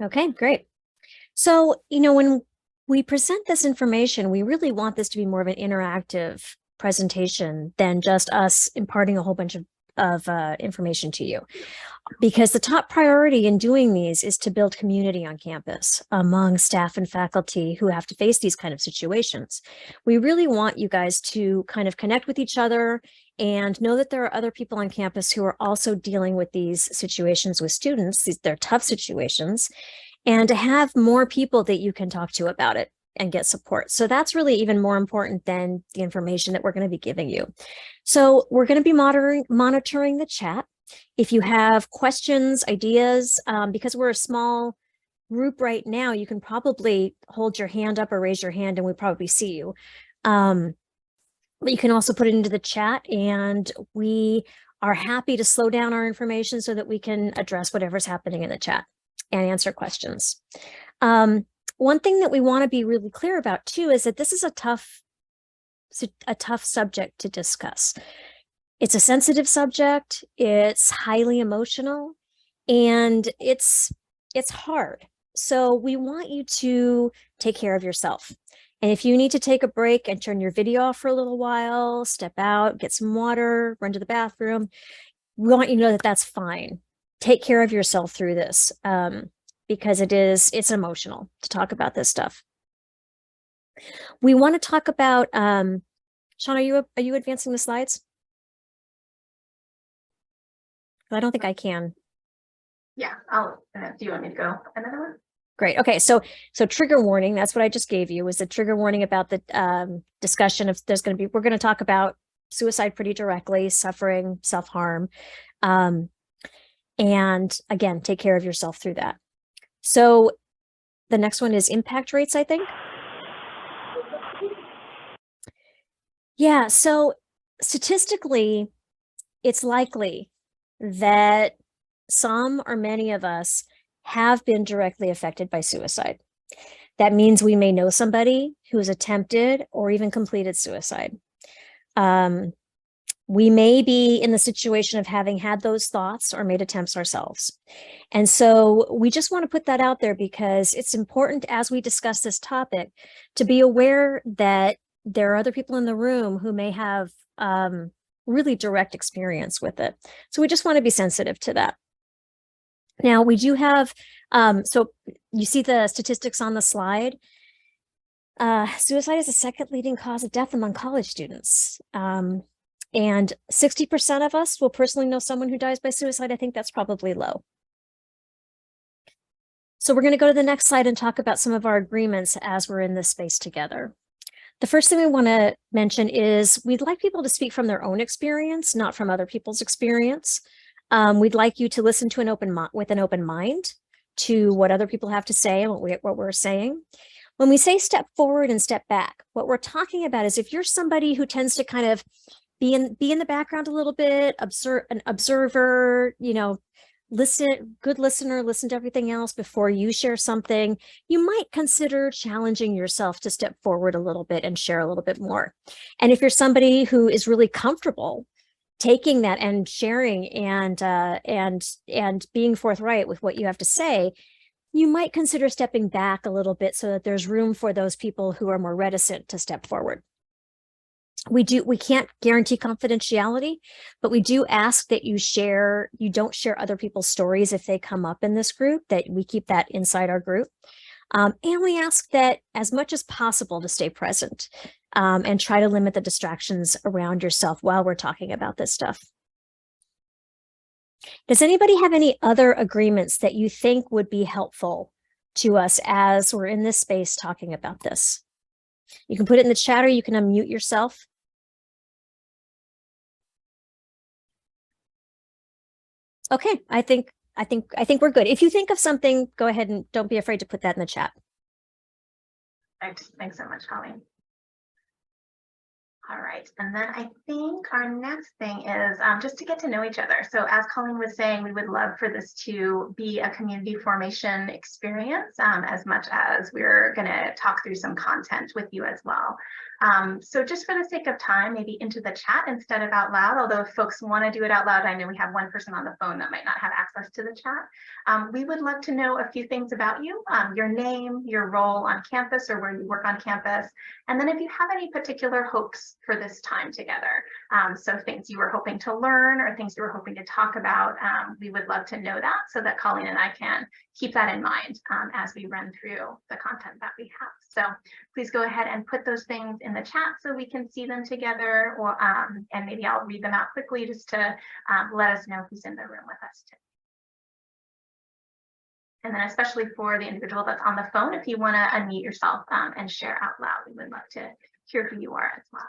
Okay, great. So, when we present this information, we really want this to be more of an interactive presentation than just us imparting a whole bunch of information to you. Because the top priority in doing these is to build community on campus among staff and faculty who have to face these kind of situations. We really want you guys to kind of connect with each other and know that there are other people on campus who are also dealing with these situations with students. They're tough situations, and to have more people that you can talk to about it and get support. So that's really even more important than the information that we're going to be giving you. So we're going to be monitoring the chat. If you have questions, ideas, because we're a small group right now, you can probably hold your hand up or raise your hand and we probably see you. But you can also put it into the chat, and we are happy to slow down our information so that we can address whatever's happening in the chat and answer questions. One thing that we want to be really clear about too is that this is a tough subject to discuss. It's a sensitive subject, it's highly emotional, and it's hard. So we want you to take care of yourself. And if you need to take a break and turn your video off for a little while, step out, get some water, run to the bathroom, we want you to know that that's fine. Take care of yourself through this, because it's emotional to talk about this stuff. We want to talk about, Shauna, are you advancing the slides? I don't think I can. Yeah, do you want me to go another one? Great. Okay, so trigger warning, that's what I just gave you, was the trigger warning about the discussion of we're going to talk about suicide pretty directly, suffering, self-harm. And again, take care of yourself through that. So the next one is impact rates, I think. Yeah, so statistically, it's likely that some or many of us have been directly affected by suicide. That means we may know somebody who has attempted or even completed suicide. We may be in the situation of having had those thoughts or made attempts ourselves. And so we just want to put that out there because it's important as we discuss this topic to be aware that there are other people in the room who may have really direct experience with it. So we just want to be sensitive to that. Now we do have, so you see the statistics on the slide. Suicide is the second leading cause of death among college students. And 60% of us will personally know someone who dies by suicide. I think that's probably low. So we're going to go to the next slide and talk about some of our agreements as we're in this space together. The first thing we want to mention is we'd like people to speak from their own experience, not from other people's experience. We'd like you to listen to with an open mind to what other people have to say and what we're saying. When we say step forward and step back, what we're talking about is if you're somebody who tends to kind of be in the background a little bit, an observer, good listener, listen to everything else before you share something, you might consider challenging yourself to step forward a little bit and share a little bit more. And if you're somebody who is really comfortable taking that and sharing and being forthright with what you have to say, you might consider stepping back a little bit so that there's room for those people who are more reticent to step forward. We can't guarantee confidentiality, but we do ask that you don't share other people's stories if they come up in this group, that we keep that inside our group. And we ask that as much as possible to stay present and try to limit the distractions around yourself while we're talking about this stuff. Does anybody have any other agreements that you think would be helpful to us as we're in this space talking about this? You can put it in the chat or you can unmute yourself. Okay, I think we're good. If you think of something, go ahead and don't be afraid to put that in the chat. Thanks so much, Colleen. All right, and then I think our next thing is just to get to know each other. So as Colleen was saying, we would love for this to be a community formation experience as much as we're going to talk through some content with you as well. So just for the sake of time, maybe into the chat instead of out loud, although if folks want to do it out loud, I know we have one person on the phone that might not have access to the chat. We would love to know a few things about you, your name, your role on campus or where you work on campus, and then if you have any particular hopes for this time together. So things you were hoping to learn or things you were hoping to talk about, we would love to know that so that Colleen and I can keep that in mind as we run through the content that we have. So please go ahead and put those things in the chat so we can see them together, or and maybe I'll read them out quickly just to let us know who's in the room with us today. And then especially for the individual that's on the phone, if you want to unmute yourself and share out loud, we would love to hear who you are as well.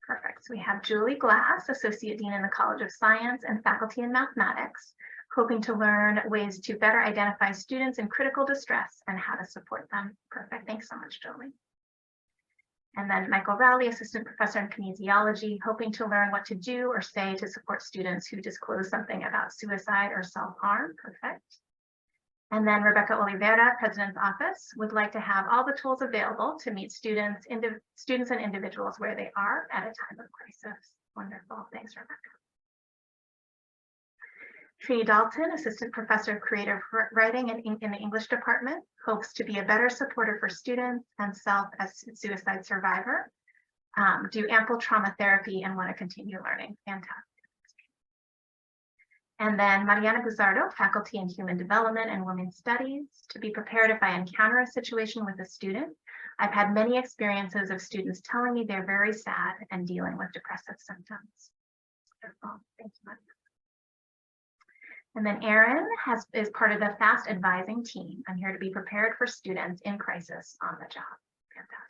Perfect. So we have Julie Glass, Associate Dean in the College of Science and Faculty in Mathematics, hoping to learn ways to better identify students in critical distress and how to support them. Perfect. Thanks so much, Julie. And then Michael Rowley, Assistant Professor in Kinesiology, hoping to learn what to do or say to support students who disclose something about suicide or self-harm. Perfect. And then Rebecca Oliveira, President's Office, would like to have all the tools available to meet students and individuals where they are at a time of crisis. Wonderful. Thanks, Rebecca. Tree Dalton, Assistant Professor of Creative Writing in the English Department, hopes to be a better supporter for students and self as a suicide survivor, do ample trauma therapy and want to continue learning. Fantastic. And then Mariana Guzardo, Faculty in Human Development and Women's Studies, to be prepared if I encounter a situation with a student. I've had many experiences of students telling me they're very sad and dealing with depressive symptoms. Wonderful. Thank you, Mariana. And then Erin is part of the FAST advising team. I'm here to be prepared for students in crisis on the job. Fantastic.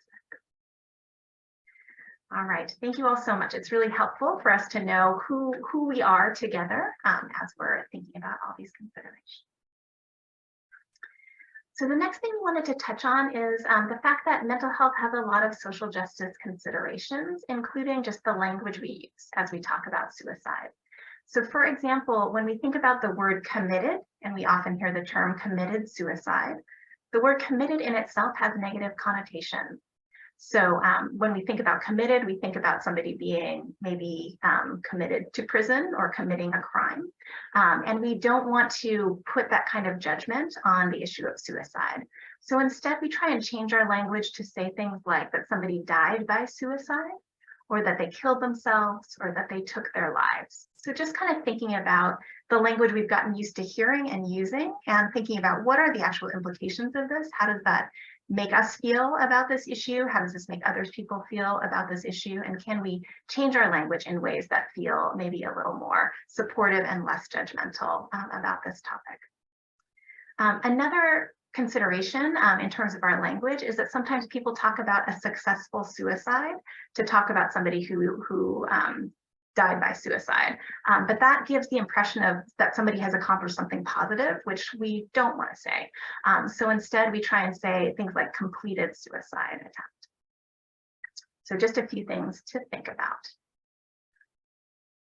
All right, thank you all so much. It's really helpful for us to know who we are together as we're thinking about all these considerations. So the next thing we wanted to touch on is the fact that mental health has a lot of social justice considerations, including just the language we use as we talk about suicide. So for example, when we think about the word committed, and we often hear the term committed suicide, the word committed in itself has negative connotations. So when we think about committed, we think about somebody being maybe committed to prison or committing a crime. And we don't want to put that kind of judgment on the issue of suicide. So instead, we try and change our language to say things like that somebody died by suicide, or that they killed themselves, or that they took their lives. So just kind of thinking about the language we've gotten used to hearing and using, and thinking about what are the actual implications of this? How does that make us feel about this issue? How does this make other people feel about this issue? And can we change our language in ways that feel maybe a little more supportive and less judgmental about this topic? Another consideration in terms of our language is that sometimes people talk about a successful suicide to talk about somebody who died by suicide. But that gives the impression of that somebody has accomplished something positive, which we don't want to say. So instead, we try and say things like completed suicide attempt. So just a few things to think about.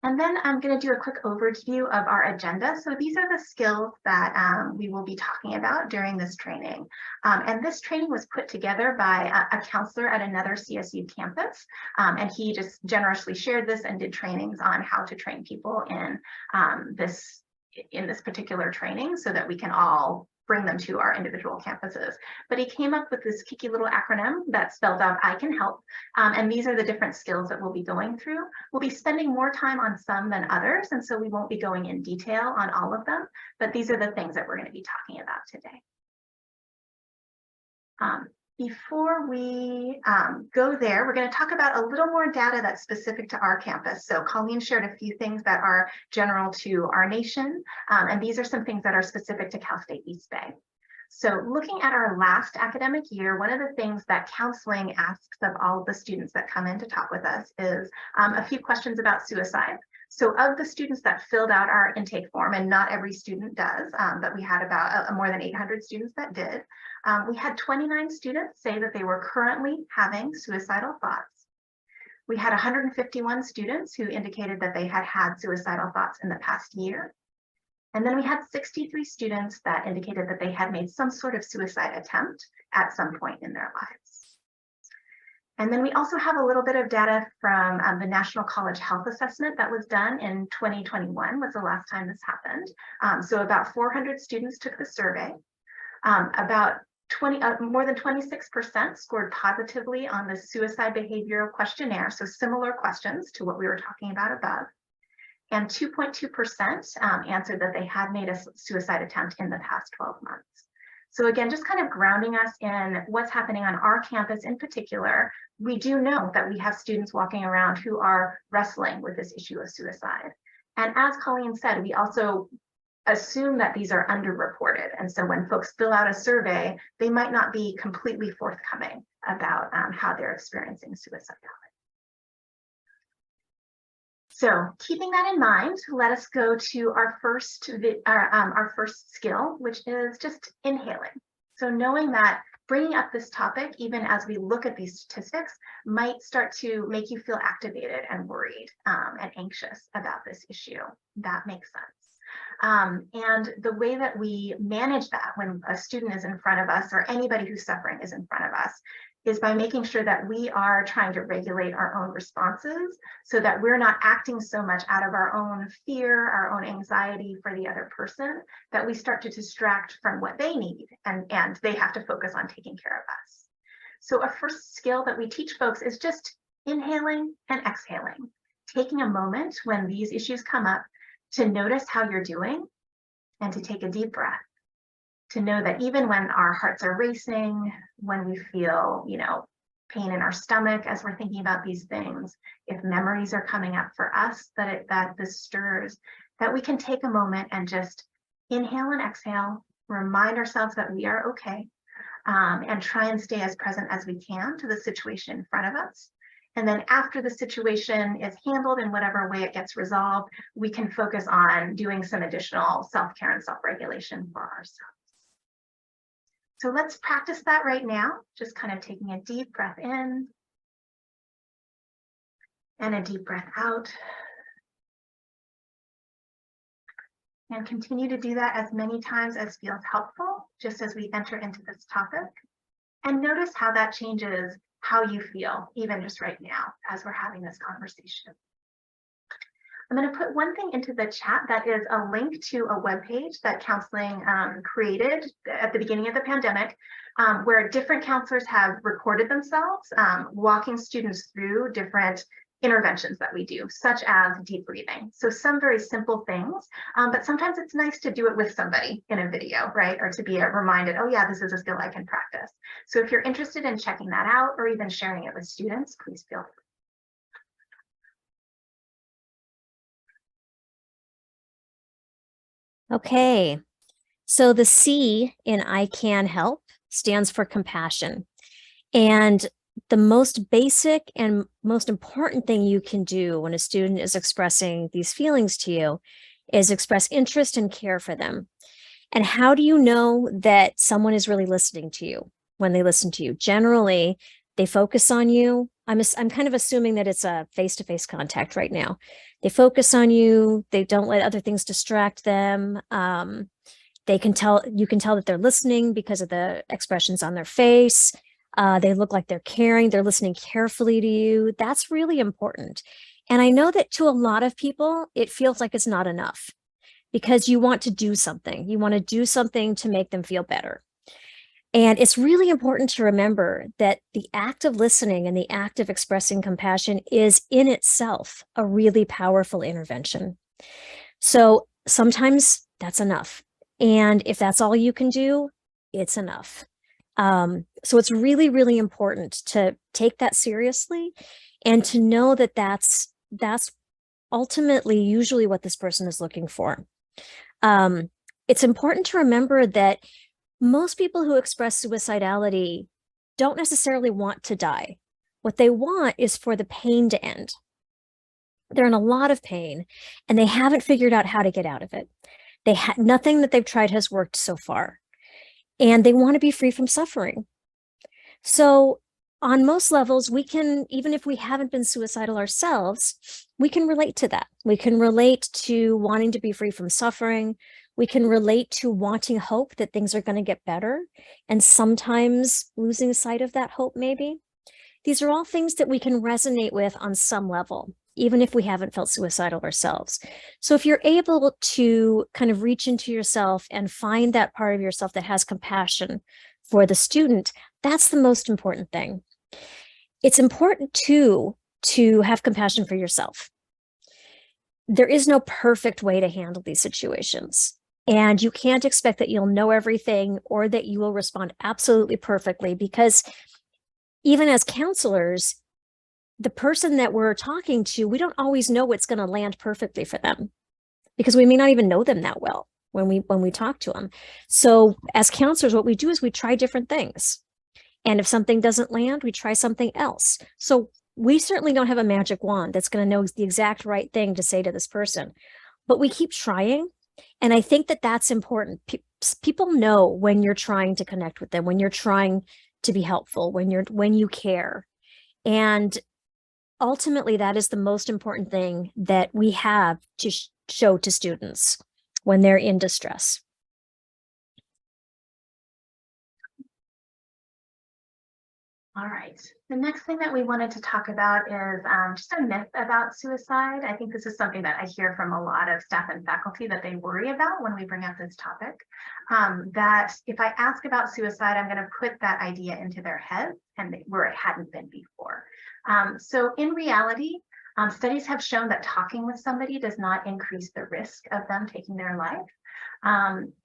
And then I'm going to do a quick overview of our agenda. So these are the skills that we will be talking about during this training. And this training was put together by a counselor at another CSU campus. And he just generously shared this and did trainings on how to train people in this particular training so that we can all bring them to our individual campuses. But he came up with this kicky little acronym that spells out I can help. And these are the different skills that we'll be going through. We'll be spending more time on some than others, and so we won't be going in detail on all of them, but these are the things that we're going to be talking about today. Before we go there, we're going to talk about a little more data that's specific to our campus. So Colleen shared a few things that are general to our nation, and these are some things that are specific to Cal State East Bay. So looking at our last academic year, one of the things that counseling asks of all of the students that come in to talk with us is a few questions about suicide. So of the students that filled out our intake form, and not every student does, but we had about more than 800 students that did, we had 29 students say that they were currently having suicidal thoughts. We had 151 students who indicated that they had had suicidal thoughts in the past year. And then we had 63 students that indicated that they had made some sort of suicide attempt at some point in their lives. And then we also have a little bit of data from the National College Health Assessment that was done in 2021 was the last time this happened. So about 400 students took the survey. About more than 26% scored positively on the suicide behavioral questionnaire, so similar questions to what we were talking about above. And 2.2% answered that they had made a suicide attempt in the past 12 months. So again, just kind of grounding us in what's happening on our campus in particular. We do know that we have students walking around who are wrestling with this issue of suicide. And as Colleen said, we also assume that these are underreported. And so when folks fill out a survey, they might not be completely forthcoming about how they're experiencing suicidality. So keeping that in mind, let us go to our first skill, which is just inhaling. So knowing that bringing up this topic, even as we look at these statistics, might start to make you feel activated and worried and anxious about this issue. That makes sense. And the way that we manage that when a student is in front of us or anybody who's suffering is in front of us is by making sure that we are trying to regulate our own responses so that we're not acting so much out of our own fear, our own anxiety for the other person, that we start to distract from what they need and they have to focus on taking care of us. So a first skill that we teach folks is just inhaling and exhaling, taking a moment when these issues come up to notice how you're doing and to take a deep breath. To know that even when our hearts are racing, when we feel, pain in our stomach as we're thinking about these things, if memories are coming up for us that this stirs, that we can take a moment and just inhale and exhale, remind ourselves that we are okay, and try and stay as present as we can to the situation in front of us. And then after the situation is handled in whatever way it gets resolved, we can focus on doing some additional self-care and self-regulation for ourselves. So let's practice that right now, just kind of taking a deep breath in and a deep breath out. And continue to do that as many times as feels helpful, just as we enter into this topic. And notice how that changes how you feel, even just right now, as we're having this conversation. I'm going to put one thing into the chat that is a link to a webpage that counseling created at the beginning of the pandemic, where different counselors have recorded themselves walking students through different interventions that we do, such as deep breathing. So some very simple things, but sometimes it's nice to do it with somebody in a video, right? Or to be reminded, oh yeah, this is a skill I can practice. So if you're interested in checking that out or even sharing it with students, please feel free. Okay, so the C in I Can Help stands for compassion. And the most basic and most important thing you can do when a student is expressing these feelings to you is express interest and care for them. And how do you know that someone is really listening to you when they listen to you? Generally, they focus on you. I'm kind of assuming that it's a face-to-face contact right now. They focus on you. They don't let other things distract them. You can tell that they're listening because of the expressions on their face. They look like they're caring. They're listening carefully to you. That's really important. And I know that to a lot of people, it feels like it's not enough because you want to do something. You want to do something to make them feel better. And it's really important to remember that the act of listening and the act of expressing compassion is in itself a really powerful intervention. So sometimes that's enough. And if that's all you can do, it's enough. So it's really, really important to take that seriously and to know that that's ultimately usually what this person is looking for. It's important to remember that most people who express suicidality don't necessarily want to die. What they want is for the pain to end. They're in a lot of pain and they haven't figured out how to get out of it. Nothing that they've tried has worked so far. And they want to be free from suffering. So on most levels, we can, even if we haven't been suicidal ourselves, we can relate to that. We can relate to wanting to be free from suffering. We can relate to wanting hope that things are going to get better, and sometimes losing sight of that hope, maybe. These are all things that we can resonate with on some level, even if we haven't felt suicidal ourselves. So if you're able to kind of reach into yourself and find that part of yourself that has compassion for the student, that's the most important thing. It's important too to have compassion for yourself. There is no perfect way to handle these situations. And you can't expect that you'll know everything or that you will respond absolutely perfectly, because even as counselors, the person that we're talking to, we don't always know what's going to land perfectly for them, because we may not even know them that well when we talk to them. So as counselors, what we do is we try different things. And if something doesn't land, we try something else. So we certainly don't have a magic wand that's going to know the exact right thing to say to this person, but we keep trying. And I think that that's important. People know when you're trying to connect with them, when you're trying to be helpful, when you care. And ultimately, that is the most important thing that we have to show to students when they're in distress. All right. The next thing that we wanted to talk about is just a myth about suicide. I think this is something that I hear from a lot of staff and faculty that they worry about when we bring up this topic, that if I ask about suicide, I'm going to put that idea into their head and where it hadn't been before. So in reality, studies have shown that talking with somebody does not increase the risk of them taking their life.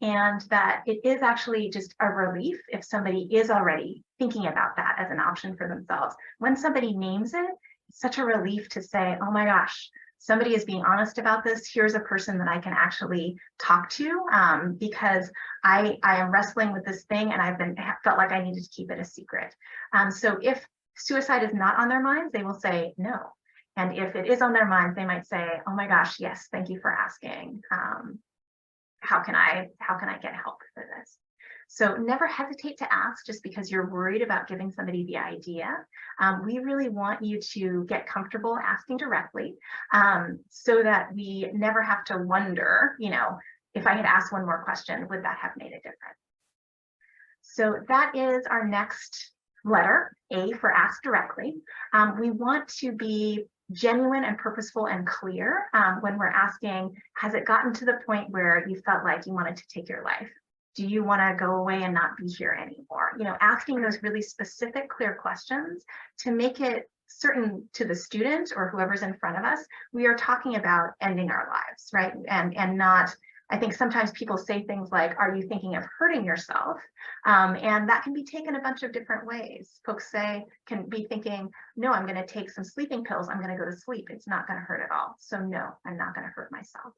And that it is actually just a relief if somebody is already thinking about that as an option for themselves. When somebody names it, it's such a relief to say, oh my gosh, somebody is being honest about this. Here's a person that I can actually talk to, because I am wrestling with this thing and I've felt like I needed to keep it a secret. So if suicide is not on their minds, they will say no. And if it is on their minds, they might say, oh my gosh, yes, thank you for asking. How can I get help for this? So never hesitate to ask just because you're worried about giving somebody the idea. We really want you to get comfortable asking directly, so that we never have to wonder, if I had asked one more question, would that have made a difference? So that is our next letter, A, for ask directly. We want to be genuine and purposeful and clear when we're asking, has it gotten to the point where you felt like you wanted to take your life? Do you want to go away and not be here anymore? Asking those really specific, clear questions to make it certain to the student or whoever's in front of us, we are talking about ending our lives, right? And not, I think sometimes people say things like, are you thinking of hurting yourself? And that can be taken a bunch of different ways. Folks can be thinking, no, I'm going to take some sleeping pills. I'm going to go to sleep. It's not going to hurt at all. So no, I'm not going to hurt myself.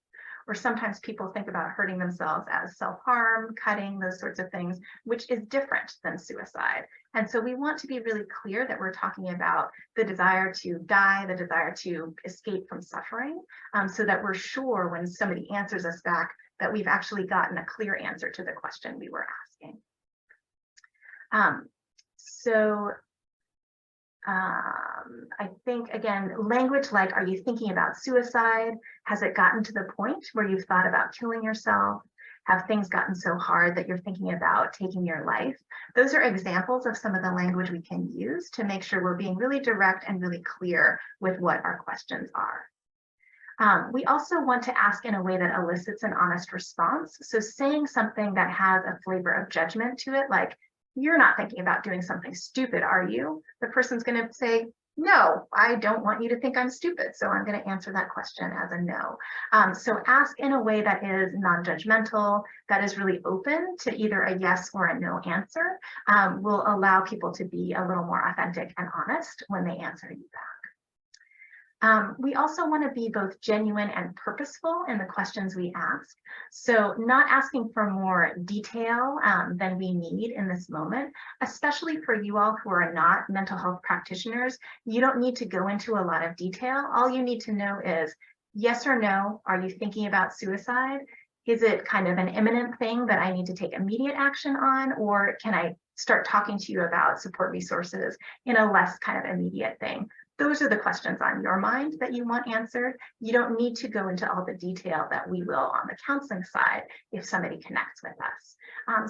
Or sometimes people think about hurting themselves as self-harm, cutting, those sorts of things, which is different than suicide. And so we want to be really clear that we're talking about the desire to die, the desire to escape from suffering, so that we're sure when somebody answers us back that we've actually gotten a clear answer to the question we were asking. I think, again, language like, are you thinking about suicide? Has it gotten to the point where you've thought about killing yourself? Have things gotten so hard that you're thinking about taking your life? Those are examples of some of the language we can use to make sure we're being really direct and really clear with what our questions are. We also want to ask in a way that elicits an honest response. So saying something that has a flavor of judgment to it, like, you're not thinking about doing something stupid, are you? The person's going to say, no, I don't want you to think I'm stupid. So I'm going to answer that question as a no. So ask in a way that is non-judgmental, that is really open to either a yes or a no answer, will allow people to be a little more authentic and honest when they answer you back. We also want to be both genuine and purposeful in the questions we ask. So not asking for more detail than we need in this moment, especially for you all who are not mental health practitioners. You don't need to go into a lot of detail. All you need to know is yes or no. Are you thinking about suicide? Is it kind of an imminent thing that I need to take immediate action on? Or can I start talking to you about support resources in a less kind of immediate thing? those are the questions on your mind that you want answered. You don't need to go into all the detail that we will on the counseling side if somebody connects with us.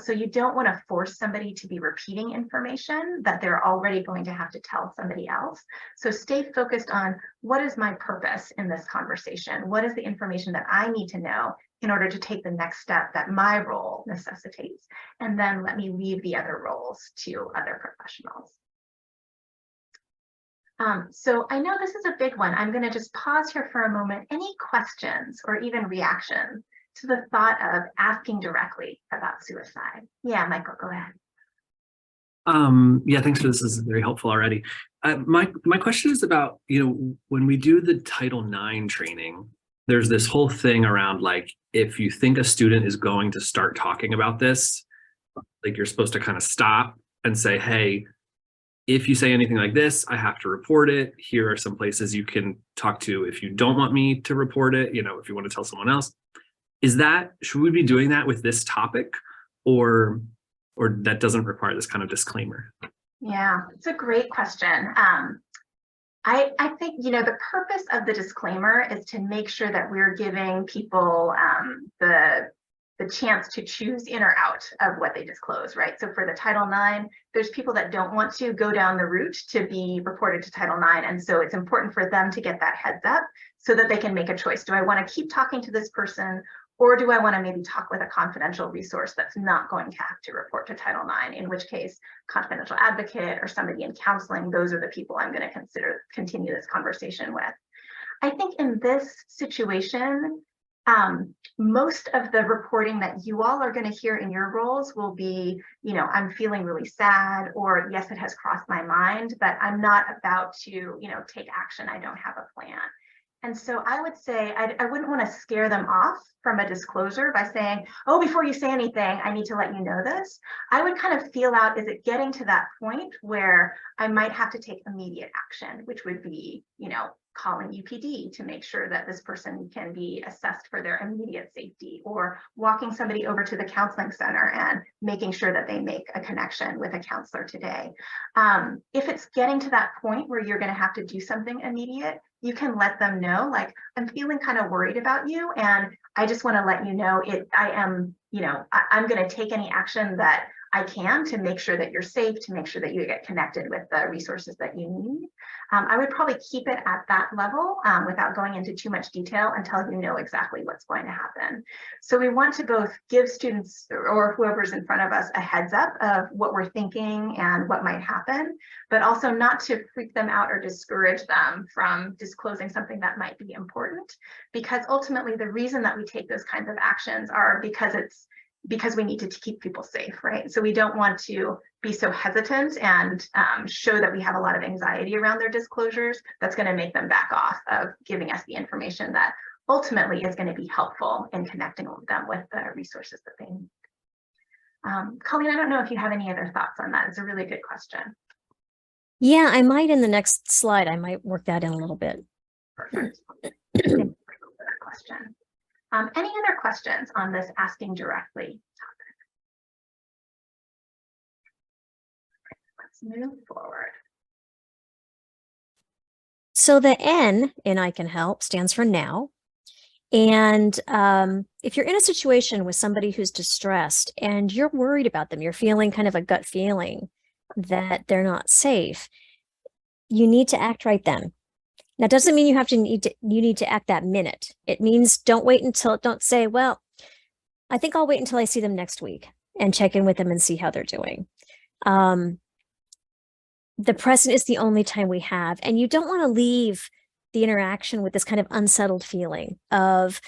So you don't want to force somebody to be repeating information that they're already going to have to tell somebody else. So stay focused on, what is my purpose in this conversation? What is the information that I need to know in order to take the next step that my role necessitates? And then let me leave the other roles to other professionals. So I know this is a big one. I'm going to just pause here for a moment. Any questions or even reaction to the thought of asking directly about suicide? Yeah, Michael, go ahead. Yeah, thanks for this. This is very helpful already. My question is about, when we do the Title IX training, there's this whole thing around, like, if you think a student is going to start talking about this, like, you're supposed to kind of stop and say, hey, if you say anything like this, I have to report it. Here are some places you can talk to if you don't want me to report it, if you want to tell someone else. Should we be doing that with this topic, or that doesn't require this kind of disclaimer? Yeah, it's a great question. I think, the purpose of the disclaimer is to make sure that we're giving people the chance to choose in or out of what they disclose, right? So for the Title IX, there's people that don't want to go down the route to be reported to Title IX. And so it's important for them to get that heads up so that they can make a choice. Do I want to keep talking to this person, or do I want to maybe talk with a confidential resource that's not going to have to report to Title IX, in which case confidential advocate or somebody in counseling, those are the people I'm going to continue this conversation with. I think in this situation, most of the reporting that you all are going to hear in your roles will be, I'm feeling really sad, or yes, it has crossed my mind, but I'm not about to, take action. I don't have a plan. And so I would say I wouldn't want to scare them off from a disclosure by saying, oh, before you say anything, I need to let you know this. I would kind of feel out, is it getting to that point where I might have to take immediate action, which would be, calling UPD to make sure that this person can be assessed for their immediate safety, or walking somebody over to the counseling center and making sure that they make a connection with a counselor today. If it's getting to that point where you're going to have to do something immediate, you can let them know, like, I'm feeling kind of worried about you, and I just want to let you know I'm going to take any action that I can to make sure that you're safe, to make sure that you get connected with the resources that you need. I would probably keep it at that level without going into too much detail until you know exactly what's going to happen. So we want to both give students or whoever's in front of us a heads up of what we're thinking and what might happen, but also not to freak them out or discourage them from disclosing something that might be important, because ultimately the reason that we take those kinds of actions are because we need to keep people safe, right? So we don't want to be so hesitant and show that we have a lot of anxiety around their disclosures. That's going to make them back off of giving us the information that ultimately is going to be helpful in connecting them with the resources that they need. Colleen, I don't know if you have any other thoughts on that. It's a really good question. Yeah, I might in the next slide, I might work that in a little bit. Perfect. Thank you for that question. Any other questions on this asking directly topic? Let's move forward. So the N in I Can Help stands for now. And if you're in a situation with somebody who's distressed and you're worried about them, you're feeling kind of a gut feeling that they're not safe, you need to act right then. That doesn't mean you need to act that minute. It means don't say, well, I think I'll wait until I see them next week and check in with them and see how they're doing. The present is the only time we have, and you don't want to leave the interaction with this kind of unsettled feeling of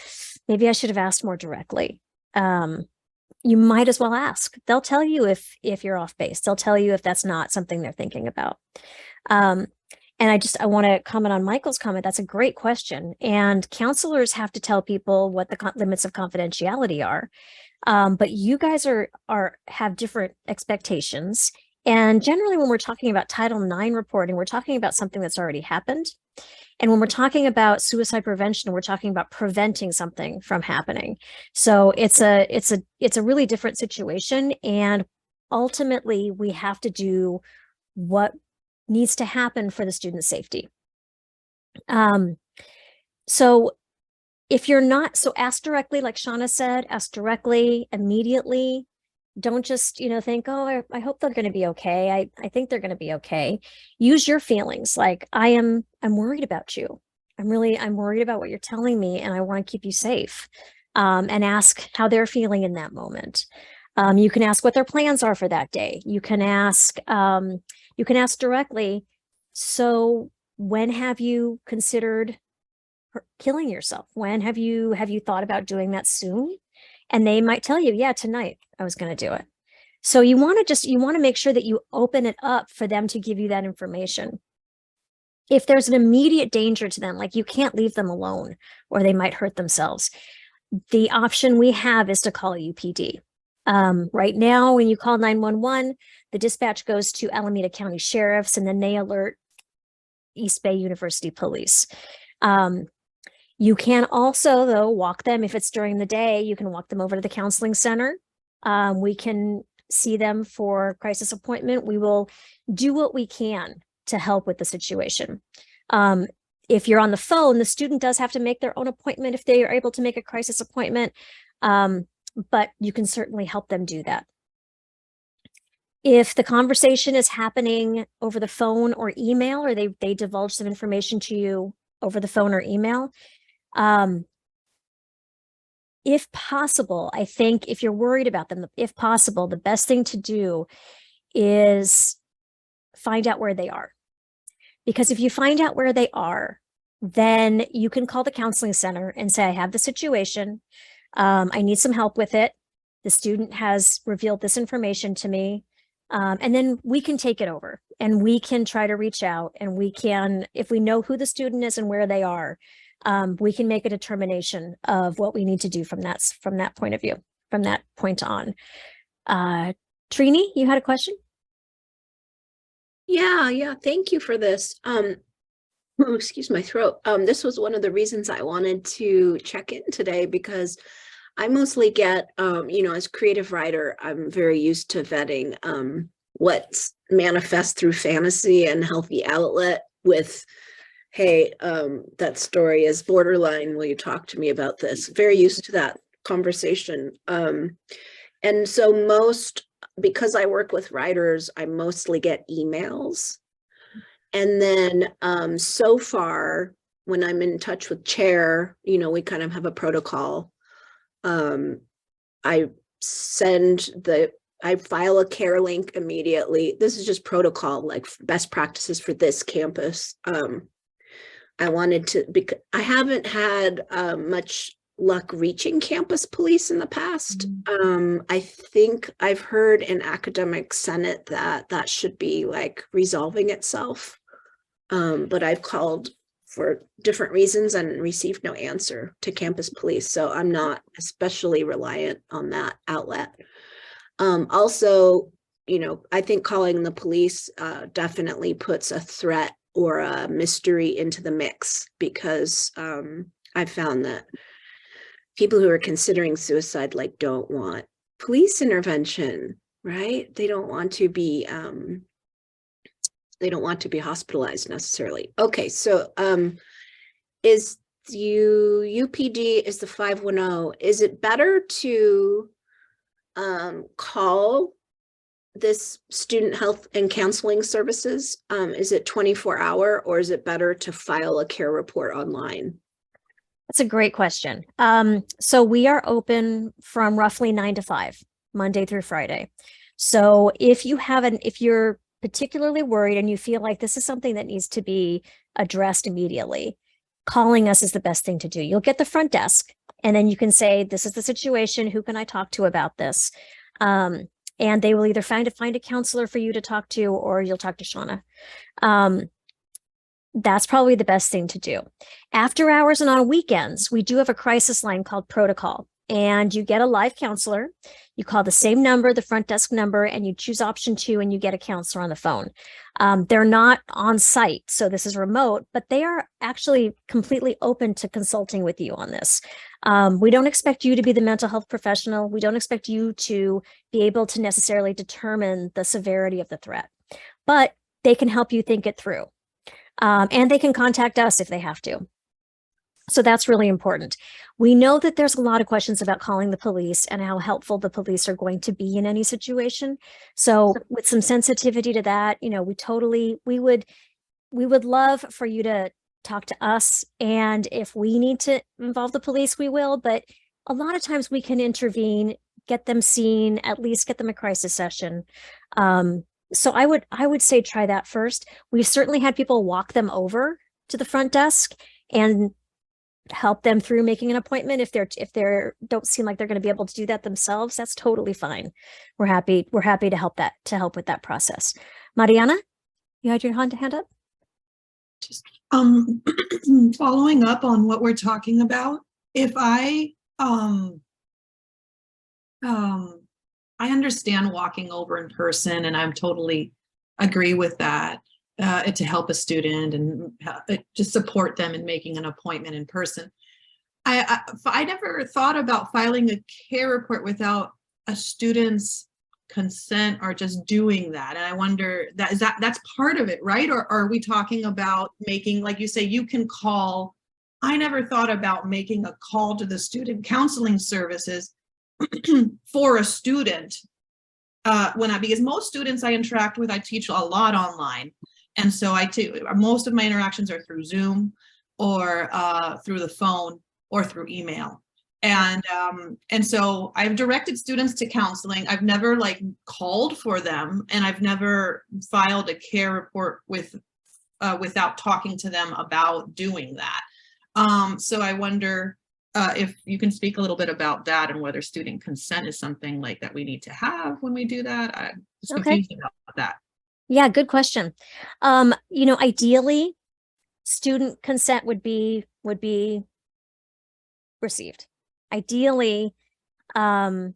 maybe I should have asked more directly. You might as well ask. They'll tell you if you're off base. They'll tell you if that's not something they're thinking about. And I want to comment on Michael's comment. That's a great question. And counselors have to tell people what the limits of confidentiality are. But you guys have different expectations. And generally, when we're talking about Title IX reporting, we're talking about something that's already happened. And when we're talking about suicide prevention, we're talking about preventing something from happening. So it's a really different situation. And ultimately, we have to do what needs to happen for the student's safety. So if you're not, so ask directly, like Shauna said, ask directly, immediately. Don't just, think, oh, I hope they're going to be okay. I think they're going to be okay. Use your feelings. Like, I'm worried about you. I'm worried about what you're telling me, and I want to keep you safe. And ask how they're feeling in that moment. You can ask what their plans are for that day. You can ask directly. So when have you considered killing yourself? When have you thought about doing that soon? And they might tell you, yeah, tonight I was going to do it. So you want to make sure that you open it up for them to give you that information. If there's an immediate danger to them, like you can't leave them alone or they might hurt themselves, the option we have is to call a UPD. Right now, when you call 911, the dispatch goes to Alameda County Sheriffs, and then they alert East Bay University Police. You can also, though, walk them. If it's during the day, you can walk them over to the counseling center. We can see them for crisis appointment. We will do what we can to help with the situation. If you're on the phone, the student does have to make their own appointment if they are able to make a crisis appointment, but you can certainly help them do that. If the conversation is happening over the phone or email, or they divulge some information to you over the phone or email, if possible, I think if you're worried about them, if possible, the best thing to do is find out where they are. Because if you find out where they are, then you can call the counseling center and say, I have the situation. I need some help with it. The student has revealed this information to me. And then we can take it over and we can try to reach out, and we can, if we know who the student is and where they are, we can make a determination of what we need to do from that point of view, from that point on. Trini, you had a question? Yeah. Thank you for this. Excuse my throat. This was one of the reasons I wanted to check in today, because I mostly get, as creative writer, I'm very used to vetting what's manifest through fantasy and healthy outlet with, hey, that story is borderline. Will you talk to me about this? Very used to that conversation. And so because I work with writers, I mostly get emails. And then so far, when I'm in touch with chair, we kind of have a protocol. I file a care link immediately. This is just protocol, like best practices for this campus. I wanted to, because I haven't had much luck reaching campus police in the past. I think I've heard in academic senate that should be like resolving itself. But I've called for different reasons and received no answer to campus police. So I'm not especially reliant on that outlet. Also, I think calling the police definitely puts a threat or a mystery into the mix, because I've found that people who are considering suicide don't want police intervention, right? They don't want to be hospitalized necessarily. Okay, so is UPD is the 510. Is it better to call this student health and counseling services? Is it 24-hour, or is it better to file a care report online? That's a great question. So we are open from roughly 9 to 5, Monday through Friday. So if you're particularly worried and you feel like this is something that needs to be addressed immediately, calling us is the best thing to do. You'll get the front desk, and then you can say, this is the situation. Who can I talk to about this? And they will either find a counselor for you to talk to, or you'll talk to Shauna. That's probably the best thing to do. After hours and on weekends, we do have a crisis line called Protocol, and you get a live counselor. You call the same number, the front desk number, and you choose option 2, and you get a counselor on the phone. They're not on site, so this is remote, but they are actually completely open to consulting with you on this. We don't expect you to be the mental health professional. We don't expect you to be able to necessarily determine the severity of the threat, but they can help you think it through. And they can contact us if they have to. So that's really important. We know that there's a lot of questions about calling the police and how helpful the police are going to be in any situation. So with some sensitivity to that, you know, we would love for you to talk to us. And if we need to involve the police, we will. But a lot of times we can intervene, get them seen, at least get them a crisis session. So I would say try that first. We've certainly had people walk them over to the front desk and help them through making an appointment. If they're don't seem like they're going to be able to do that themselves, that's totally fine. We're happy to help with that process. Mariana, you had your hand up? Just following up on what we're talking about, if I understand walking over in person, and I'm totally agree with that, to help a student and to support them in making an appointment in person. I never thought about filing a care report without a student's consent or just doing that. And I wonder, that's part of it, right? Or are we talking about making, like you say, you can call? I never thought about making a call to the student counseling services for a student because most students I interact with, I teach a lot online. And so most of my interactions are through Zoom or through the phone or through email. And so I've directed students to counseling. I've never called for them, and I've never filed a care report without talking to them about doing that. So I wonder if you can speak a little bit about that and whether student consent is something that we need to have when we do that. I'm just confused about that. Yeah, good question. You know, ideally, student consent would be received. Ideally, the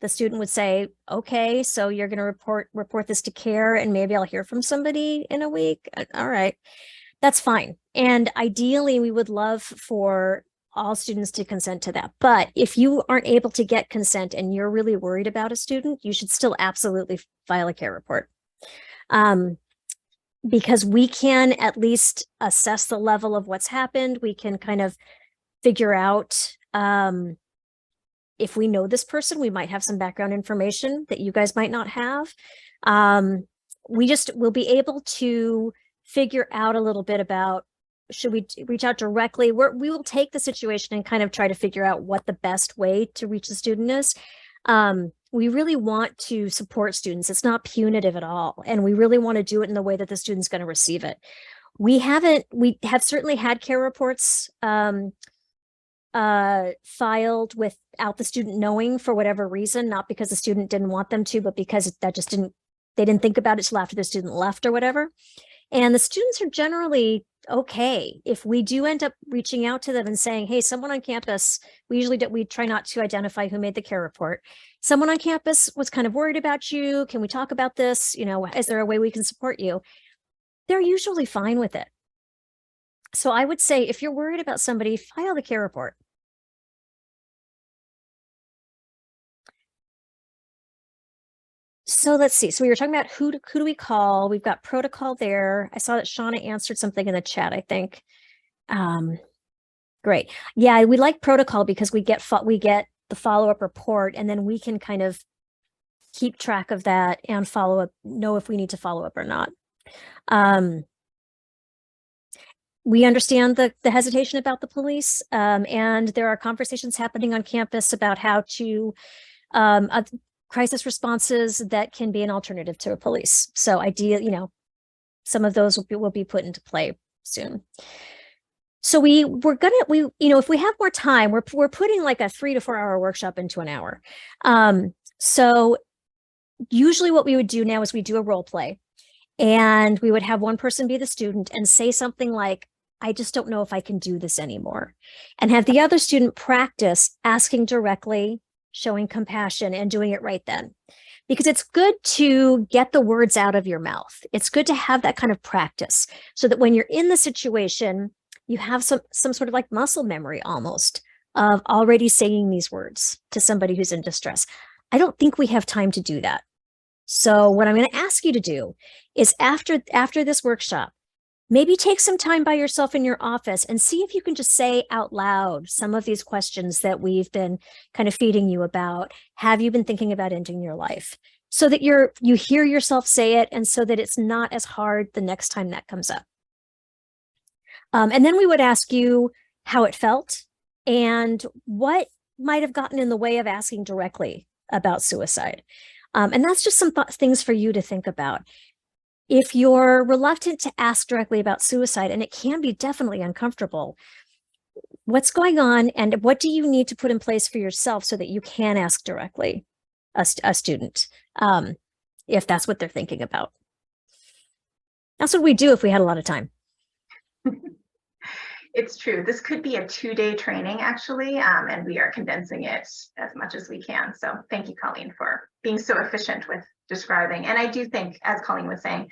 student would say, okay, so you're going to report this to care, and maybe I'll hear from somebody in a week. All right, that's fine. And ideally, we would love for all students to consent to that. But if you aren't able to get consent and you're really worried about a student, you should still absolutely file a care report. Because we can at least assess the level of what's happened. We can kind of figure out if we know this person, we might have some background information that you guys might not have. We'll be able to figure out a little bit about, should we reach out directly? We will take the situation and kind of try to figure out what the best way to reach the student is. We really want to support students. It's not punitive at all. And we really want to do it in the way that the student's going to receive it. We have certainly had care reports filed without the student knowing, for whatever reason, not because the student didn't want them to, but because they didn't think about it till after the student left or whatever. And the students are generally okay. If we do end up reaching out to them and saying, hey, someone on campus, we try not to identify who made the care report. Someone on campus was kind of worried about you. Can we talk about this? You know, is there a way we can support you? They're usually fine with it. So I would say, if you're worried about somebody, file the care report. So let's see. So we were talking about who do we call? We've got protocol there. I saw that Shauna answered something in the chat, I think. Great. Yeah, we like protocol because we get the follow-up report, and then we can kind of keep track of that and follow up, know if we need to follow up or not. We understand the hesitation about the police, and there are conversations happening on campus about how to crisis responses that can be an alternative to a police. So some of those will be put into play soon. So if we have more time, we're putting like a 3 to 4 hour workshop into an hour. So usually what we would do now is we do a role play, and we would have one person be the student and say something like, I just don't know if I can do this anymore, and have the other student practice asking directly, showing compassion, and doing it right then. Because it's good to get the words out of your mouth. It's good to have that kind of practice so that when you're in the situation, you have some sort of like muscle memory almost of already saying these words to somebody who's in distress. I don't think we have time to do that. So what I'm going to ask you to do is after this workshop, Maybe take some time by yourself in your office and see if you can just say out loud some of these questions that we've been kind of feeding you about. Have you been thinking about ending your life? So that you hear yourself say it, and so that it's not as hard the next time that comes up. And then we would ask you how it felt and what might have gotten in the way of asking directly about suicide. And that's just some things for you to think about. If you're reluctant to ask directly about suicide, and it can be definitely uncomfortable, what's going on and what do you need to put in place for yourself so that you can ask directly a student, if that's what they're thinking about? That's what we do if we had a lot of time. It's true. This could be a 2-day training, actually, and we are condensing it as much as we can. So thank you, Colleen, for being so efficient with describing. And I do think, as Colleen was saying,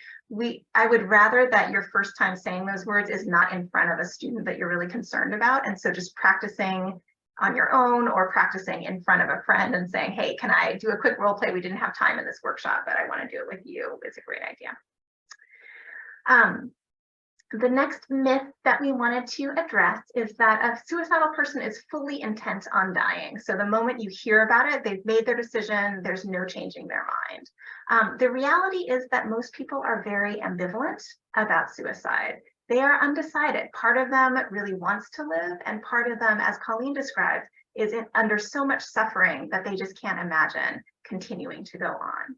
I would rather that your first time saying those words is not in front of a student that you're really concerned about. And so just practicing on your own or practicing in front of a friend and saying, hey, can I do a quick role play? We didn't have time in this workshop, but I want to do it with you. It's a great idea. The next myth that we wanted to address is that a suicidal person is fully intent on dying. So the moment you hear about it, they've made their decision, there's no changing their mind. The reality is that most people are very ambivalent about suicide. They are undecided. Part of them really wants to live, and part of them, as Colleen described, is under so much suffering that they just can't imagine continuing to go on.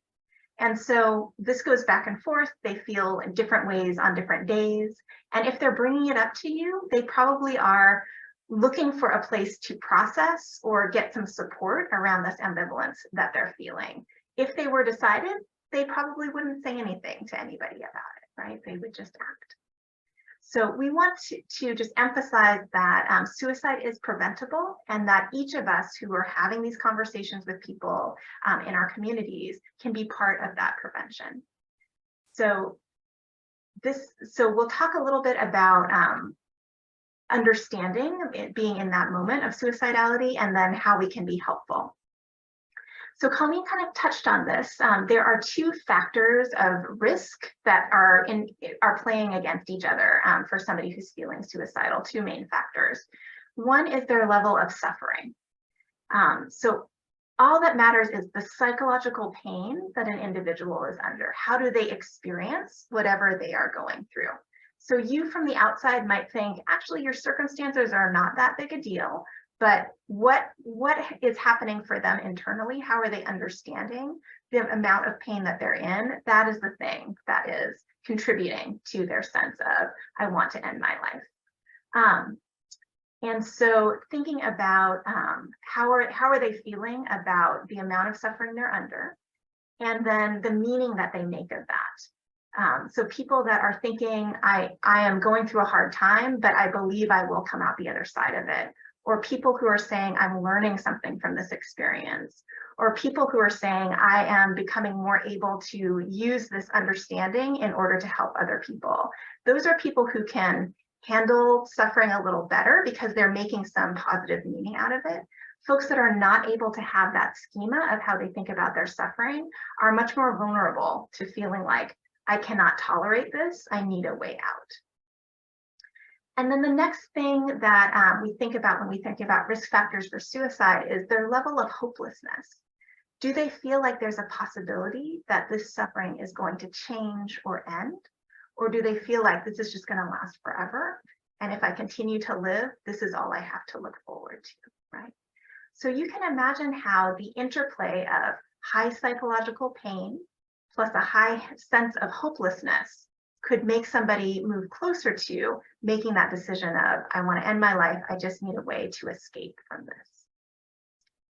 And so this goes back and forth. They feel in different ways on different days. And if they're bringing it up to you, they probably are looking for a place to process or get some support around this ambivalence that they're feeling. If they were decided, they probably wouldn't say anything to anybody about it, right? They would just act. So we want to just emphasize that suicide is preventable, and that each of us who are having these conversations with people in our communities can be part of that prevention. So we'll talk a little bit about understanding it, being in that moment of suicidality, and then how we can be helpful. So Colleen kind of touched on this. There are 2 factors of risk that are playing against each other for somebody who's feeling suicidal. 2 main factors. One is their level of suffering. So all that matters is the psychological pain that an individual is under. How do they experience whatever they are going through? So you from the outside might think, actually, your circumstances are not that big a deal. But what is happening for them internally? How are they understanding the amount of pain that they're in? That is the thing that is contributing to their sense of, I want to end my life. And so thinking about how are they feeling about the amount of suffering they're under, and then the meaning that they make of that. So people that are thinking, I am going through a hard time, but I believe I will come out the other side of it. Or people who are saying, I'm learning something from this experience. Or people who are saying, I am becoming more able to use this understanding in order to help other people. Those are people who can handle suffering a little better because they're making some positive meaning out of it. Folks that are not able to have that schema of how they think about their suffering are much more vulnerable to feeling like, I cannot tolerate this, I need a way out. And then the next thing that we think about when we think about risk factors for suicide is their level of hopelessness. Do they feel like there's a possibility that this suffering is going to change or end? Or do they feel like this is just going to last forever? And if I continue to live, this is all I have to look forward to, right? So you can imagine how the interplay of high psychological pain plus a high sense of hopelessness could make somebody move closer to making that decision of, I want to end my life, I just need a way to escape from this.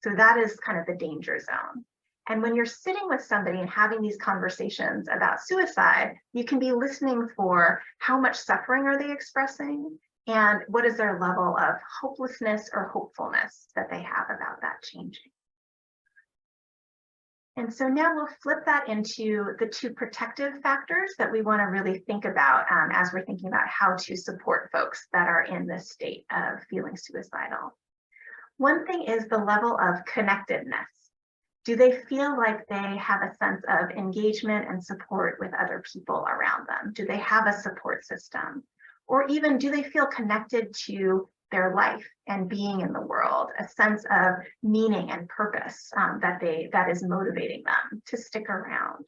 So that is kind of the danger zone. And when you're sitting with somebody and having these conversations about suicide, you can be listening for how much suffering are they expressing and what is their level of hopelessness or hopefulness that they have about that changing. And so now we'll flip that into the 2 protective factors that we want to really think about as we're thinking about how to support folks that are in this state of feeling suicidal. One thing is the level of connectedness. Do they feel like they have a sense of engagement and support with other people around them? Do they have a support system? Or even do they feel connected to their life and being in the world, a sense of meaning and purpose that is motivating them to stick around?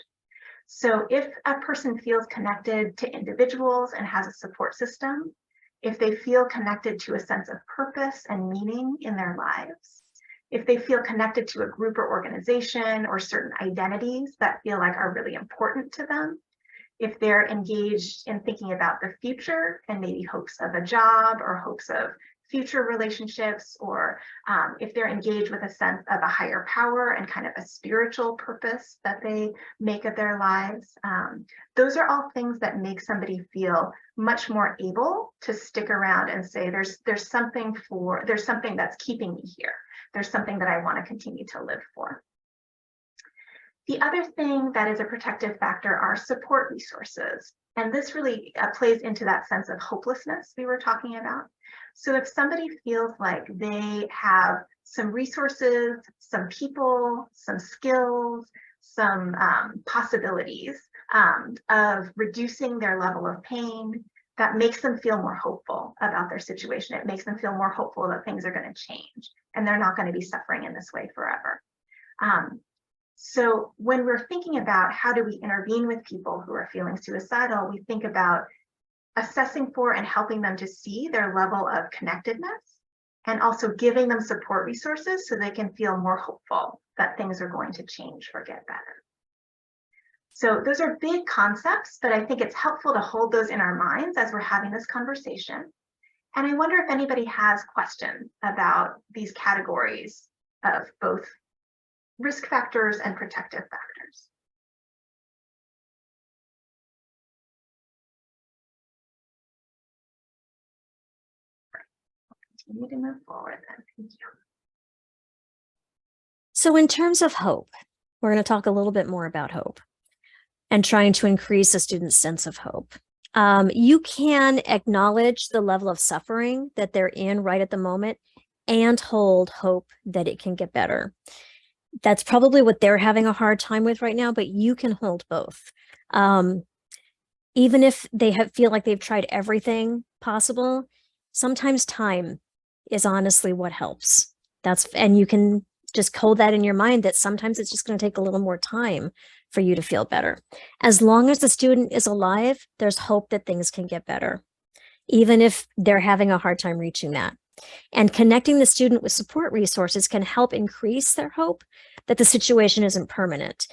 So if a person feels connected to individuals and has a support system, if they feel connected to a sense of purpose and meaning in their lives, if they feel connected to a group or organization or certain identities that feel like are really important to them, if they're engaged in thinking about the future and maybe hopes of a job or hopes of future relationships, or if they're engaged with a sense of a higher power and kind of a spiritual purpose that they make of their lives, those are all things that make somebody feel much more able to stick around and say, there's something that's keeping me here. There's something that I want to continue to live for. The other thing that is a protective factor are support resources. And this really plays into that sense of hopelessness we were talking about. So if somebody feels like they have some resources, some people, some skills, some possibilities of reducing their level of pain, that makes them feel more hopeful about their situation. It makes them feel more hopeful that things are going to change and they're not going to be suffering in this way forever. So when we're thinking about how do we intervene with people who are feeling suicidal, we think about assessing for and helping them to see their level of connectedness and also giving them support resources so they can feel more hopeful that things are going to change or get better. So those are big concepts, but I think it's helpful to hold those in our minds as we're having this conversation. And I wonder if anybody has questions about these categories of both risk factors and protective factors. Continue to move forward then. Thank you. So in terms of hope, we're going to talk a little bit more about hope and trying to increase a student's sense of hope. You can acknowledge the level of suffering that they're in right at the moment and hold hope that it can get better. That's probably what they're having a hard time with right now, but you can hold both. Even if they feel like they've tried everything possible, sometimes time is honestly what helps. And you can just hold that in your mind that sometimes it's just going to take a little more time for you to feel better. As long as the student is alive, there's hope that things can get better, even if they're having a hard time reaching that. And connecting the student with support resources can help increase their hope that the situation isn't permanent.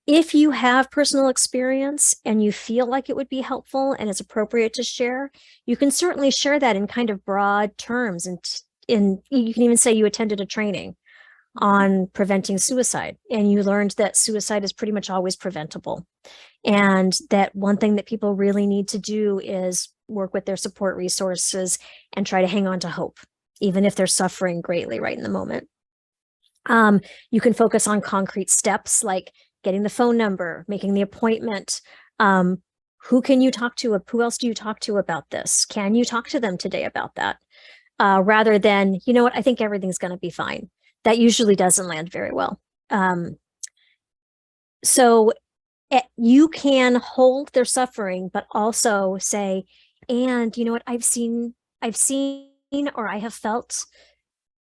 If you have personal experience and you feel like it would be helpful and it's appropriate to share, you can certainly share that in kind of broad terms. And you can even say you attended a training on preventing suicide and you learned that suicide is pretty much always preventable. And that one thing that people really need to do is work with their support resources and try to hang on to hope, even if they're suffering greatly right in the moment. You can focus on concrete steps like getting the phone number, making the appointment. Who can you talk to? Who else do you talk to about this? Can you talk to them today about that? Rather than, you know what, I think everything's going to be fine. That usually doesn't land very well. So you can hold their suffering, but also say, and you know what, I've seen, or I have felt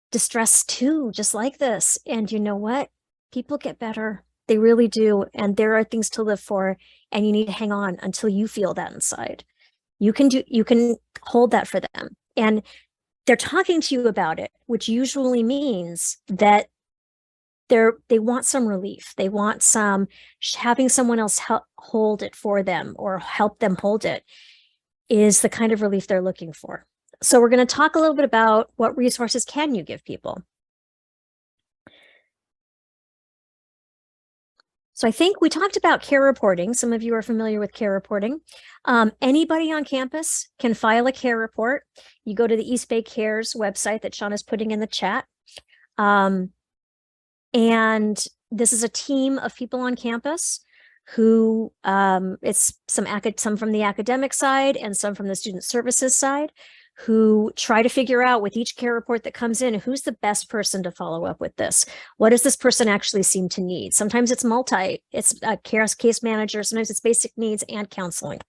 distress too, just like this. And you know what, people get better. They really do. And there are things to live for, and you need to hang on until you feel that inside. You can hold that for them. And they're talking to you about it, which usually means that they want some relief. They want having someone else hold it for them or help them hold it is the kind of relief they're looking for. So we're going to talk a little bit about what resources can you give people. So I think we talked about care reporting. Some of you are familiar with care reporting. Anybody on campus can file a care report. You go to the East Bay Cares website that Shauna's putting in the chat. And this is a team of people on campus who it's some from the academic side and some from the student services side who try to figure out with each care report that comes in, who's the best person to follow up with this? What does this person actually seem to need? Sometimes it's it's a case manager, sometimes it's basic needs and counseling.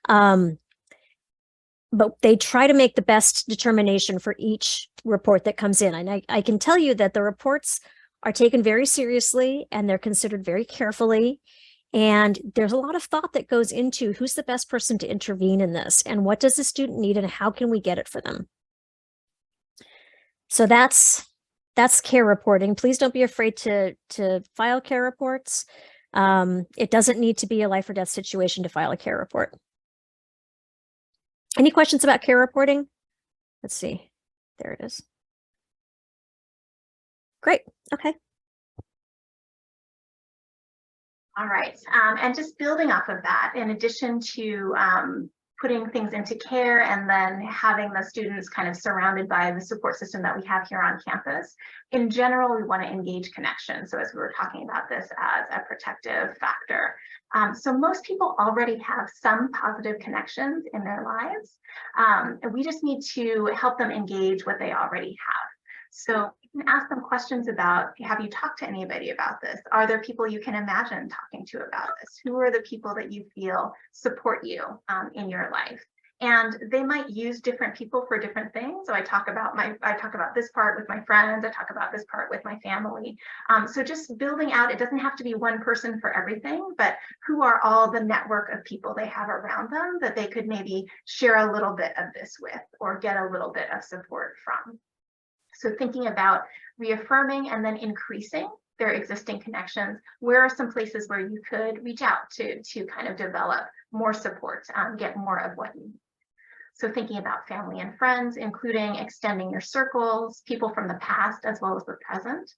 But they try to make the best determination for each report that comes in. And I can tell you that the reports are taken very seriously and they're considered very carefully. And there's a lot of thought that goes into who's the best person to intervene in this and what does the student need and how can we get it for them. So that's care reporting. Please don't be afraid to file care reports. It doesn't need to be a life or death situation to file a care report. Any questions about care reporting? Let's see. There it is. Great. Okay. All right, and just building off of that, in addition to putting things into care and then having the students kind of surrounded by the support system that we have here on campus, in general, we want to engage connection. So as we were talking about this as a protective factor. So most people already have some positive connections in their lives, and we just need to help them engage what they already have. So you can ask them questions about, have you talked to anybody about this? Are there people you can imagine talking to about this? Who are the people that you feel support you in your life? And they might use different people for different things. So I talk about this part with my friends, I talk about this part with my family. So just building out, it doesn't have to be one person for everything, but who are all the network of people they have around them that they could maybe share a little bit of this with or get a little bit of support from. So thinking about reaffirming and then increasing their existing connections. Where are some places where you could reach out to kind of develop more support, get more of what you need? So thinking about family and friends, including extending your circles, people from the past as well as the present.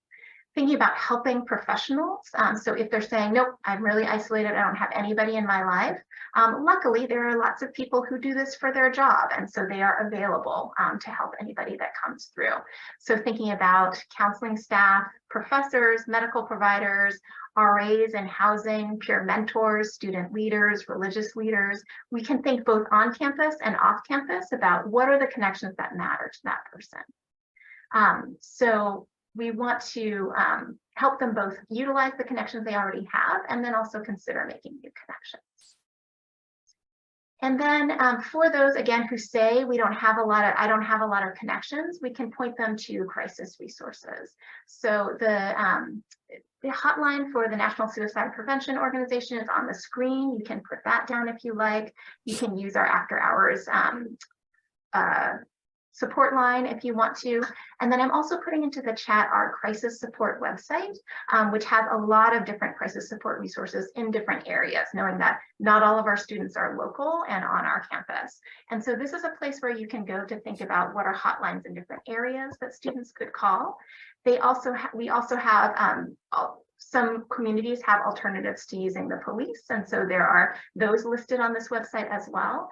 Thinking about helping professionals. So if they're saying, nope, I'm really isolated, I don't have anybody in my life. Luckily, there are lots of people who do this for their job. And so they are available to help anybody that comes through. So thinking about counseling staff, professors, medical providers, RAs in housing, peer mentors, student leaders, religious leaders. We can think both on campus and off campus about what are the connections that matter to that person. So we want to help them both utilize the connections they already have and then also consider making new connections. And then for those, again, who say I don't have a lot of connections, we can point them to crisis resources. So the hotline for the National Suicide Prevention Organization is on the screen. You can put that down if you like. You can use our after hours support line if you want to. And then I'm also putting into the chat our crisis support website, which has a lot of different crisis support resources in different areas, knowing that not all of our students are local and on our campus. And so this is a place where you can go to think about what are hotlines in different areas that students could call. We also have some communities have alternatives to using the police. And so there are those listed on this website as well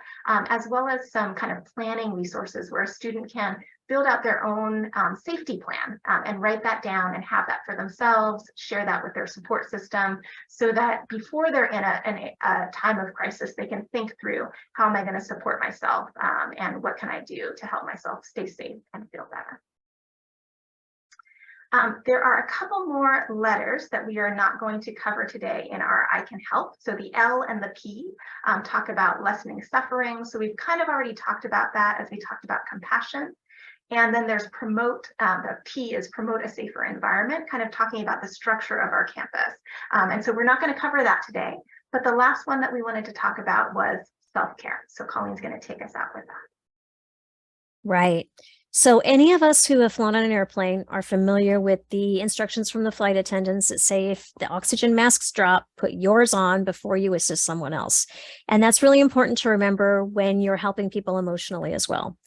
as some kind of planning resources where a student can build out their own safety plan and write that down and have that for themselves, share that with their support system so that before they're in a time of crisis, they can think through how am I going to support myself and what can I do to help myself stay safe and feel better. There are a couple more letters that we are not going to cover today in our I Can Help. So the L and the P talk about lessening suffering. So we've kind of already talked about that as we talked about compassion. And then there's promote, the P is promote a safer environment, kind of talking about the structure of our campus. And so we're not going to cover that today. But the last one that we wanted to talk about was self-care. So Colleen's going to take us out with that. Right. So any of us who have flown on an airplane are familiar with the instructions from the flight attendants that say if the oxygen masks drop, put yours on before you assist someone else. And that's really important to remember when you're helping people emotionally as well.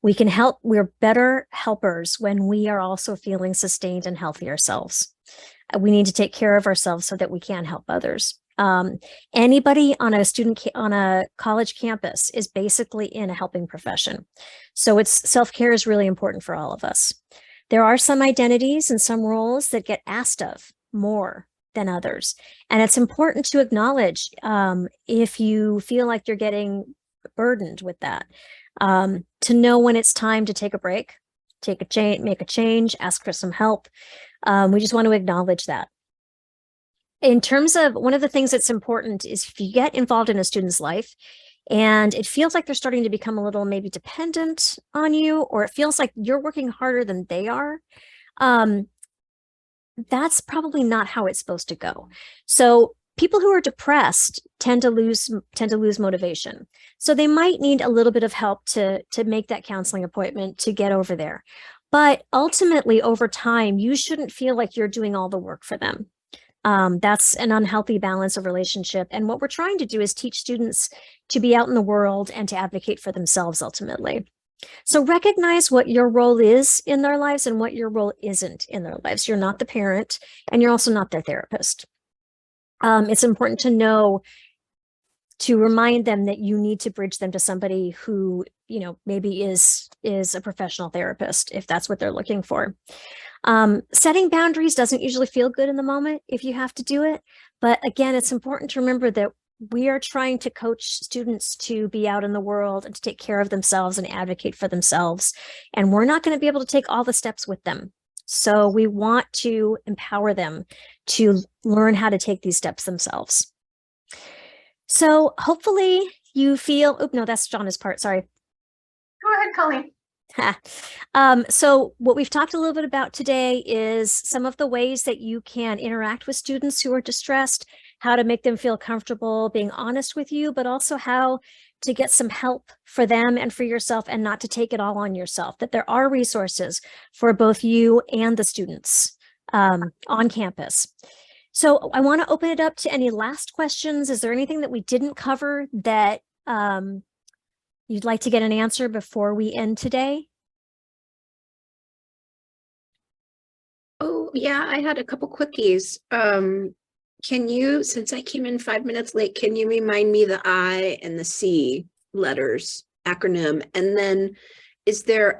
We can help, we're better helpers when we are also feeling sustained and healthy ourselves. We need to take care of ourselves so that we can help others. Anybody on a college campus is basically in a helping profession. So self-care is really important for all of us. There are some identities and some roles that get asked of more than others. And it's important to acknowledge if you feel like you're getting burdened with that. to know when it's time to take a break, make a change, ask for some help. We just want to acknowledge that. In terms of one of the things that's important is if you get involved in a student's life and it feels like they're starting to become a little maybe dependent on you, or it feels like you're working harder than they are, that's probably not how it's supposed to go. So people who are depressed tend to lose motivation. So they might need a little bit of help to make that counseling appointment to get over there. But ultimately, over time, you shouldn't feel like you're doing all the work for them. That's an unhealthy balance of relationship. And what we're trying to do is teach students to be out in the world and to advocate for themselves ultimately. So recognize what your role is in their lives and what your role isn't in their lives. You're not the parent, and you're also not their therapist. It's important to know, to remind them that you need to bridge them to somebody who, you know, maybe is a professional therapist if that's what they're looking for. Setting boundaries doesn't usually feel good in the moment if you have to do it. But again, it's important to remember that we are trying to coach students to be out in the world and to take care of themselves and advocate for themselves. And we're not going to be able to take all the steps with them. So we want to empower them to learn how to take these steps themselves. So hopefully you feel, oh, no, that's Shauna's part. Sorry. Go ahead, Colleen. So what we've talked a little bit about today is some of the ways that you can interact with students who are distressed, how to make them feel comfortable being honest with you, but also how to get some help for them and for yourself and not to take it all on yourself, that there are resources for both you and the students on campus. So I want to open it up to any last questions. Is there anything that we didn't cover that you'd like to get an answer before we end today? Oh, yeah, I had a couple quickies. Can you, since I came in 5 minutes late, can you remind me the I and the C letters acronym? And then is there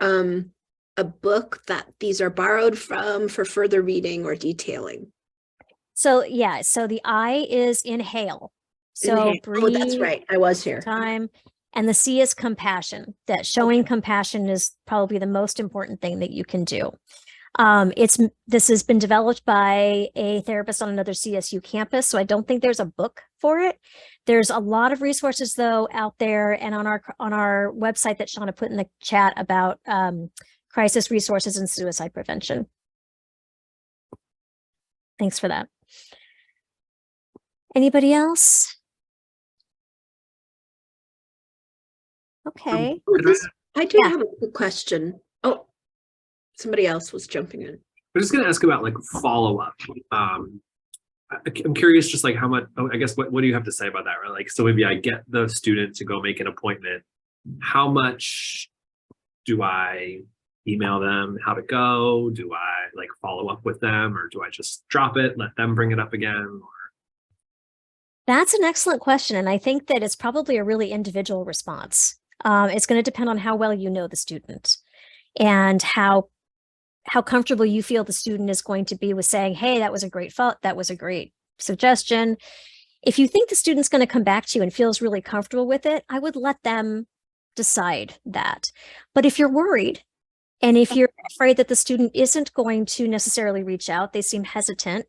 a book that these are borrowed from for further reading or detailing? So yeah, so the I is inhale. So Inhale. breathe. Oh, that's right. I was here. Time. And the C is compassion, that showing compassion is probably the most important thing that you can do. This has been developed by a therapist on another CSU campus, so I don't think there's a book for it. There's a lot of resources though out there and on our website that Shauna put in the chat about crisis resources and suicide prevention. Thanks for that. Anybody else? Okay. I do have a quick question. Oh, somebody else was jumping in. I'm just going to ask about like follow-up. I'm curious, just like how much, I guess, what do you have to say about that? Right? Like, so maybe I get the student to go make an appointment. How much do I email them how to go? Do I like follow up with them, or do I just drop it, let them bring it up again? That's an excellent question. And I think that it's probably a really individual response. It's going to depend on how well you know the student and how comfortable you feel the student is going to be with saying, hey, that was a great thought. That was a great suggestion. If you think the student's going to come back to you and feels really comfortable with it, I would let them decide that. But if you're worried, and if you're afraid that the student isn't going to necessarily reach out, they seem hesitant,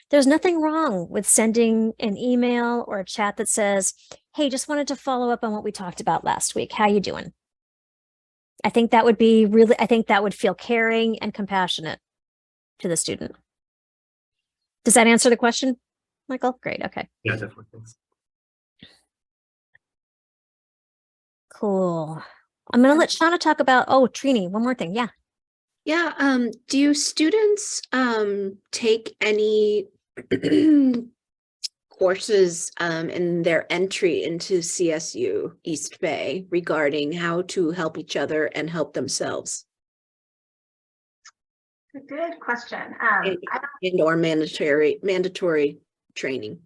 there's nothing wrong with sending an email or a chat that says, hey, just wanted to follow up on what we talked about last week. How you doing? I think that would be really, I think that would feel caring and compassionate to the student. Does that answer the question, Michael? Great. Okay. Yeah, definitely. Thanks. Cool. I'm going to let Shauna talk about, oh, Trini, one more thing. Yeah. Yeah. Do students take any courses in their entry into CSU East Bay regarding how to help each other and help themselves? Good question. And or mandatory training.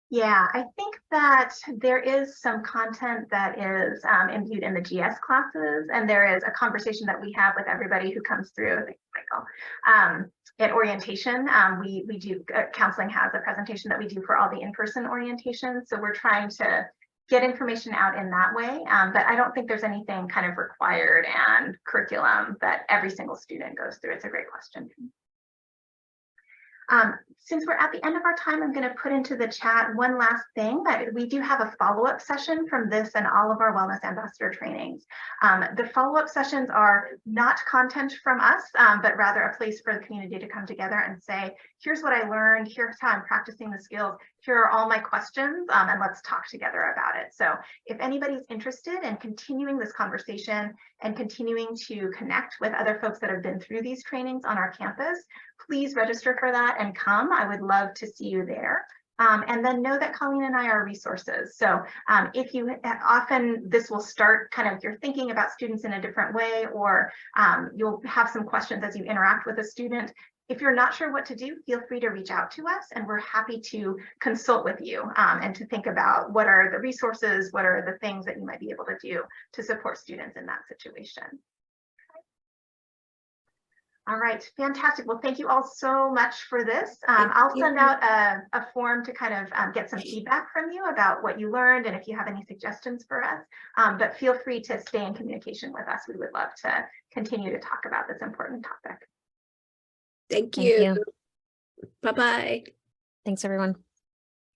Yeah, I think that there is some content that is imbued in the GS classes, and there is a conversation that we have with everybody who comes through. Thanks, Michael. At orientation, we do, counseling has a presentation that we do for all the in-person orientations. So we're trying to get information out in that way. But I don't think there's anything kind of required and curriculum that every single student goes through. It's a great question. Since we're at the end of our time, I'm going to put into the chat one last thing, that we do have a follow-up session from this and all of our wellness ambassador trainings. The follow-up sessions are not content from us, but rather a place for the community to come together and say, here's what I learned, here's how I'm practicing the skills, here are all my questions, and let's talk together about it. So if anybody's interested in continuing this conversation and continuing to connect with other folks that have been through these trainings on our campus, please register for that and come. I would love to see you there. And then know that Colleen and I are resources. So if you often, this will start kind of, you're thinking about students in a different way, or you'll have some questions as you interact with a student. If you're not sure what to do, feel free to reach out to us, and we're happy to consult with you and to think about what are the resources, what are the things that you might be able to do to support students in that situation. All right, fantastic. Well, thank you all so much for this. I'll send out a form to kind of get some feedback from you about what you learned and if you have any suggestions for us. But feel free to stay in communication with us. We would love to continue to talk about this important topic. Thank you. Bye-bye. Thanks, everyone.